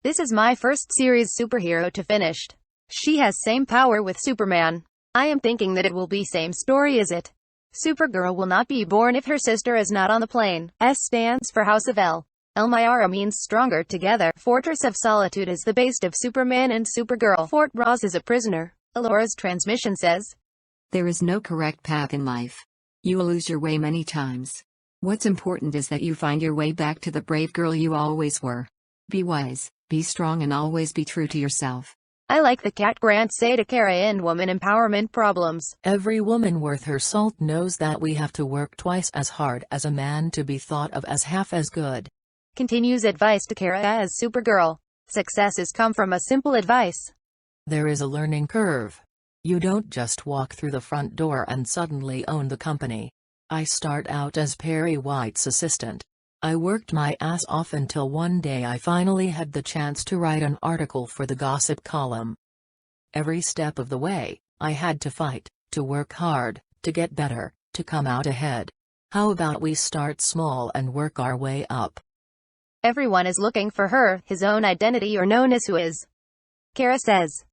This is my first series superhero to finished. She has same power with Superman. I am thinking that it will be same story, is it? Supergirl will not be born if her sister is not on the plane. S stands for House of El. Elmira means stronger together. Fortress of Solitude is the base of Superman and Supergirl. Fort Ross is a prisoner. Alora's transmission says, there is no correct path in life. You will lose your way many times. What's important is that you find your way back to the brave girl you always were. Be wise, be strong, and always be true to yourself. I like the Cat Grant say to Kara and woman empowerment problems. Every woman worth her salt knows that we have to work twice as hard as a man to be thought of as half as good. Continues advice to Kara as Supergirl. Success has come from a simple advice. There is a learning curve. You don't just walk through the front door and suddenly own the company. I start out as Perry White's assistant. I worked my ass off until one day I finally had the chance to write an article for the gossip column. Every step of the way, I had to fight, to work hard, to get better, to come out ahead. How about we start small and work our way up? Everyone is looking for her, his own identity, or known as who is. Kara says,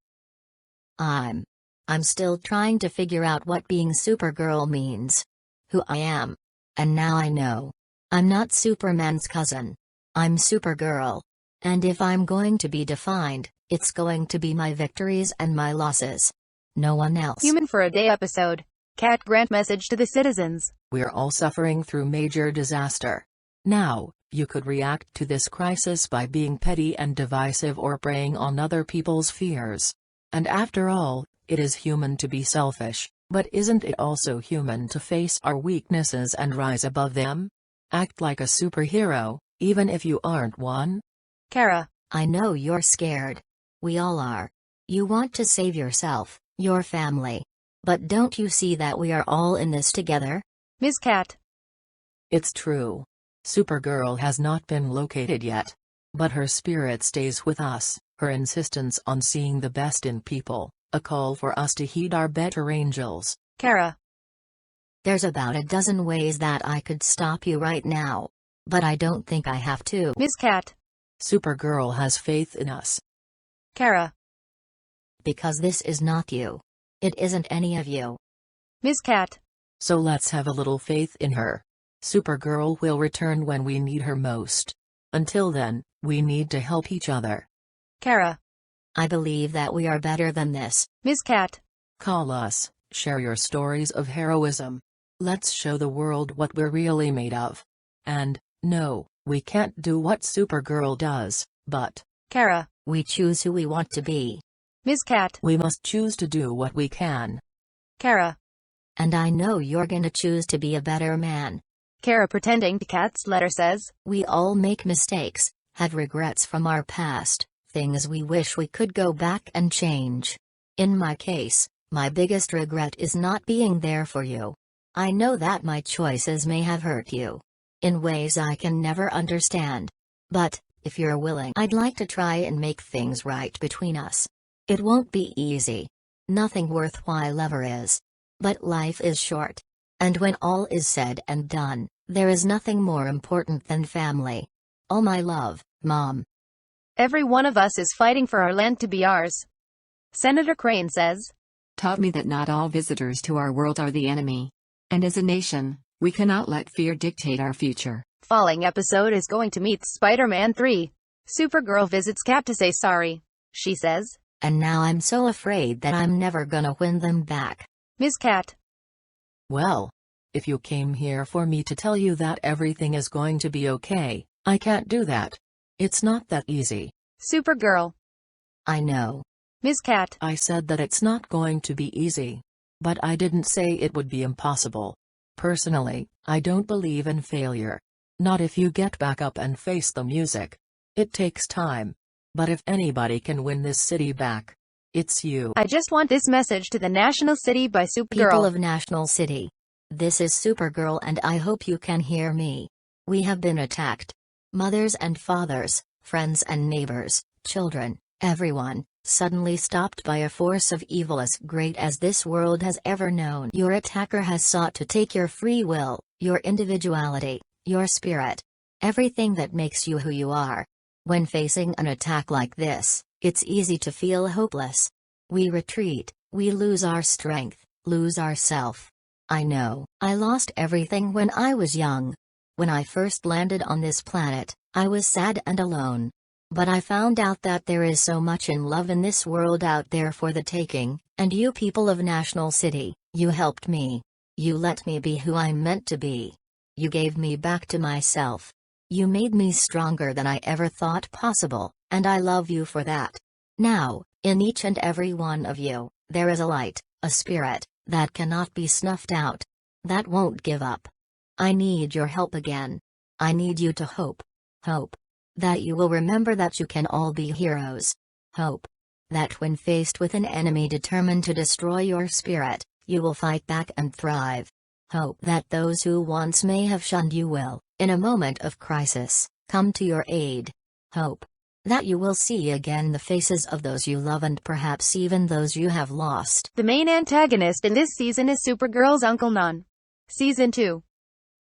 I'm still trying to figure out what being Supergirl means. Who I am. And now I know. I'm not Superman's cousin. I'm Supergirl. And if I'm going to be defined, it's going to be my victories and my losses. No one else. Human for a Day episode. Cat Grant message to the citizens. We're all suffering through major disaster. Now, you could react to this crisis by being petty and divisive or preying on other people's fears. And after all, it is human to be selfish, but isn't it also human to face our weaknesses and rise above them? Act like a superhero, even if you aren't one. Kara. I know you're scared. We all are. You want to save yourself, your family. But don't you see that we are all in this together? Ms. Cat. It's true. Supergirl has not been located yet. But her spirit stays with us, her insistence on seeing the best in people, a call for us to heed our better angels. Kara. There's about a dozen ways that I could stop you right now. But I don't think I have to. Ms. Cat. Supergirl has faith in us. Kara. Because this is not you. It isn't any of you. Ms. Cat. So let's have a little faith in her. Supergirl will return when we need her most. Until then, we need to help each other. Kara. I believe that we are better than this. Ms. Cat. Call us, share your stories of heroism. Let's show the world what we're really made of. And, no, we can't do what Supergirl does, but Kara. We choose who we want to be. Ms. Cat. we must choose to do what we can. Kara. And I know you're gonna choose to be a better man. Kara pretending to Cat's letter says, We all make mistakes, have regrets from our past, things we wish we could go back and change. In my case, my biggest regret is not being there for you. I know that my choices may have hurt you. In ways I can never understand. But, if you're willing, I'd like to try and make things right between us. It won't be easy. Nothing worthwhile ever is. But life is short. And when all is said and done, there is nothing more important than family. All my love, Mom. Every one of us is fighting for our land to be ours. Senator Crane says, Taught me that not all visitors to our world are the enemy. And as a nation, we cannot let fear dictate our future. Falling episode is going to meet Spider-Man 3. Supergirl visits Cap to say sorry. She says, And now I'm so afraid that I'm never gonna win them back. Ms. Cat. Well, if you came here for me to tell you that everything is going to be okay, I can't do that. It's not that easy. Supergirl. I know. Ms. Cat. I said that it's not going to be easy. But I didn't say it would be impossible. Personally, I don't believe in failure. Not if you get back up and face the music. It takes time. But if anybody can win this city back, it's you. I just want this message to the National City by Supergirl. People of National City. This is Supergirl and I hope you can hear me. We have been attacked. Mothers and fathers, friends and neighbors, children, everyone, suddenly stopped by a force of evil as great as this world has ever known. Your attacker has sought to take your free will, your individuality, your spirit. Everything that makes you who you are. When facing an attack like this, it's easy to feel hopeless. We retreat, we lose our strength, lose ourself. I know, I lost everything when I was young. When I first landed on this planet, I was sad and alone. But I found out that there is so much in love in this world out there for the taking, and you people of National City, you helped me. You let me be who I'm meant to be. You gave me back to myself. You made me stronger than I ever thought possible, and I love you for that. Now, in each and every one of you, there is a light, a spirit, that cannot be snuffed out. That won't give up. I need your help again. I need you to hope. Hope. That you will remember that you can all be heroes. Hope. That when faced with an enemy determined to destroy your spirit, you will fight back and thrive. Hope that those who once may have shunned you will, in a moment of crisis, come to your aid. Hope. That you will see again the faces of those you love and perhaps even those you have lost. The main antagonist in this season is Supergirl's Uncle Non. Season 2.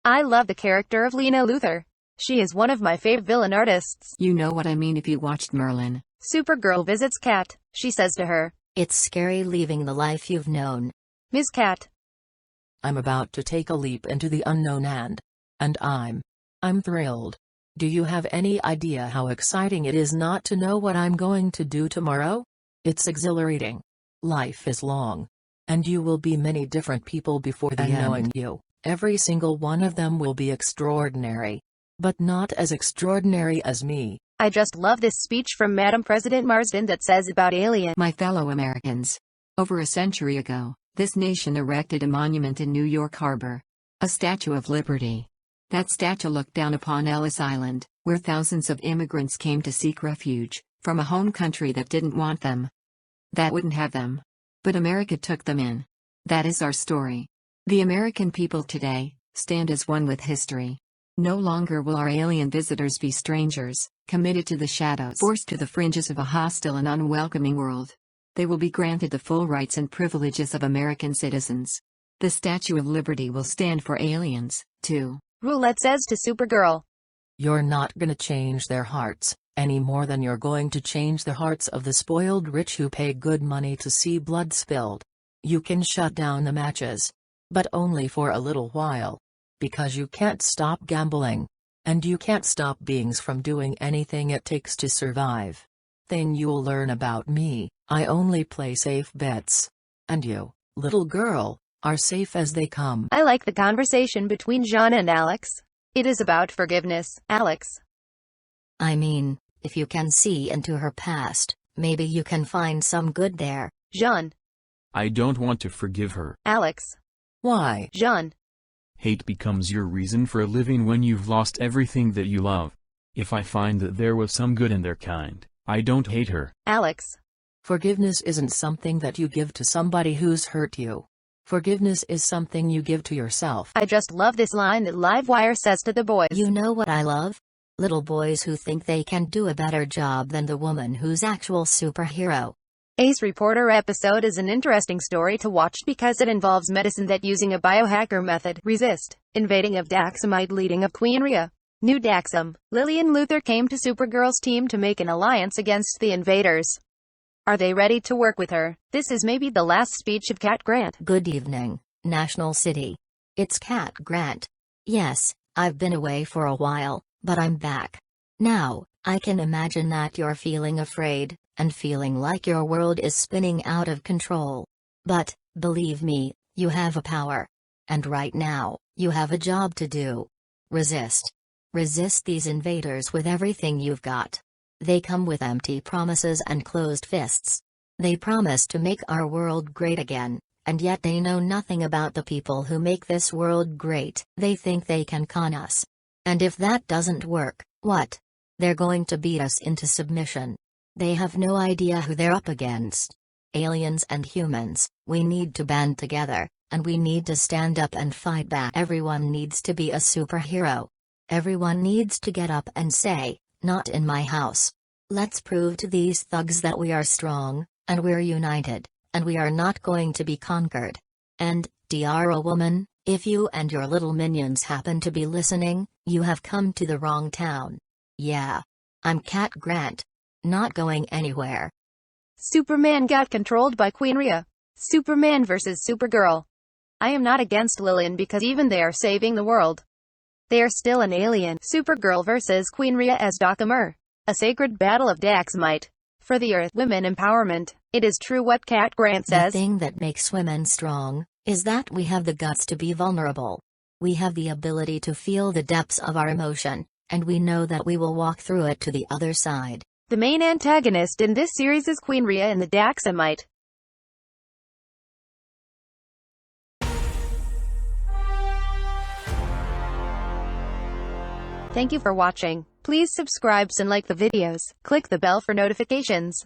I love the character of Lena Luthor. She is one of my favorite villain artists. You know what I mean if you watched Merlin. Supergirl visits Kat. She says to her, "It's scary leaving the life you've known." Ms. Kat. I'm about to take a leap into the unknown and I'm thrilled. Do you have any idea how exciting it is not to know what I'm going to do tomorrow? It's exhilarating. Life is long. And you will be many different people before the end. Knowing you, every single one of them will be extraordinary. But not as extraordinary as me. I just love this speech from Madam President Marsden that says about alien. My fellow Americans. Over a century ago, this nation erected a monument in New York Harbor. A Statue of Liberty. That statue looked down upon Ellis Island, where thousands of immigrants came to seek refuge, from a home country that didn't want them. That wouldn't have them. But America took them in. That is our story. The American people today stand as one with history. No longer will our alien visitors be strangers, committed to the shadows, forced to the fringes of a hostile and unwelcoming world. They will be granted the full rights and privileges of American citizens. The Statue of Liberty will stand for aliens, too. Roulette says to Supergirl, You're not gonna change their hearts, any more than you're going to change the hearts of the spoiled rich who pay good money to see blood spilled. You can shut down the matches. But only for a little while. Because you can't stop gambling. And you can't stop beings from doing anything it takes to survive. Thing you'll learn about me, I only play safe bets. And you, little girl, are safe as they come. I like the conversation between Jean and Alex. It is about forgiveness, Alex. I mean, if you can see into her past, maybe you can find some good there. Jean. I don't want to forgive her. Alex. Why? Jean. Hate becomes your reason for living when you've lost everything that you love. If I find that there was some good in their kind, I don't hate her. Alex. Forgiveness isn't something that you give to somebody who's hurt you. Forgiveness is something you give to yourself. I just love this line that Livewire says to the boys. You know what I love? Little boys who think they can do a better job than the woman who's actual superhero. Ace Reporter episode is an interesting story to watch because it involves medicine that using a biohacker method resist invading of Daxamite leading of Queen Rhea. New Daxam, Lillian Luthor came to Supergirl's team to make an alliance against the invaders. Are they ready to work with her? This is maybe the last speech of Cat Grant. Good evening, National City. It's Cat Grant. Yes, I've been away for a while, but I'm back. Now, I can imagine that you're feeling afraid, and feeling like your world is spinning out of control. But, believe me, you have a power. And right now, you have a job to do. Resist. Resist these invaders with everything you've got. They come with empty promises and closed fists. They promise to make our world great again, and yet they know nothing about the people who make this world great. They think they can con us. And if that doesn't work, what? They're going to beat us into submission. They have no idea who they're up against. Aliens and humans, we need to band together, and we need to stand up and fight back. Everyone needs to be a superhero. Everyone needs to get up and say, not in my house. Let's prove to these thugs that we are strong, and we're united, and we are not going to be conquered. And, Diara woman, if you and your little minions happen to be listening, you have come to the wrong town. Yeah. I'm Cat Grant. Not going anywhere. Superman got controlled by Queen Rhea. Superman vs. Supergirl. I am not against Lillian because even they are saving the world, they are still an alien. Supergirl vs. Queen Rhea as Documer. A sacred battle of Dax might. For the Earth, women empowerment. It is true what Cat Grant says. The thing that makes women strong is that we have the guts to be vulnerable. We have the ability to feel the depths of our emotion, and we know that we will walk through it to the other side. The main antagonist in this series is Queen Rhea and the Daxamite. Thank you for watching. Please subscribe and like the videos. Click the bell for notifications.